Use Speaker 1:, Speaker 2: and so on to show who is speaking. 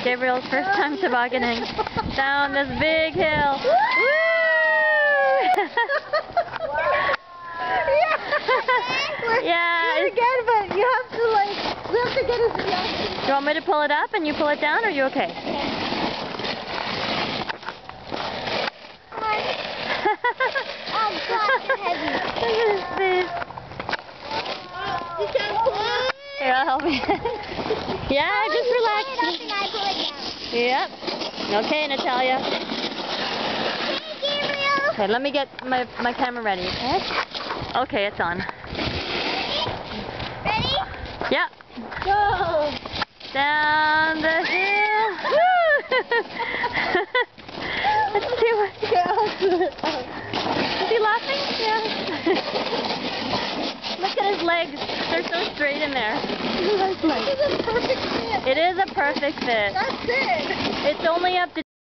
Speaker 1: Gabriel's first time tobogganing down this big hill. Woo! Yeah.
Speaker 2: Do it again, but you have to we have to get his reaction.
Speaker 1: Do you want me to pull it up and you pull it down, or are you okay?
Speaker 2: Oh God, it's heavy.
Speaker 1: Look at his face.
Speaker 2: You can't pull it.
Speaker 1: Here, I'll help you. Yeah, just relax. Yep. Okay, Natalia. Okay, let me get my camera ready, okay? Okay, it's on.
Speaker 2: Ready?
Speaker 1: Yep.
Speaker 2: Go.
Speaker 1: Down the hill. Woo! Let's do it. Is he laughing? Yeah. Look at his legs. They're so straight in there.
Speaker 2: This is a perfect fit.
Speaker 1: It is a perfect fit.
Speaker 2: That's it.
Speaker 1: It's only up to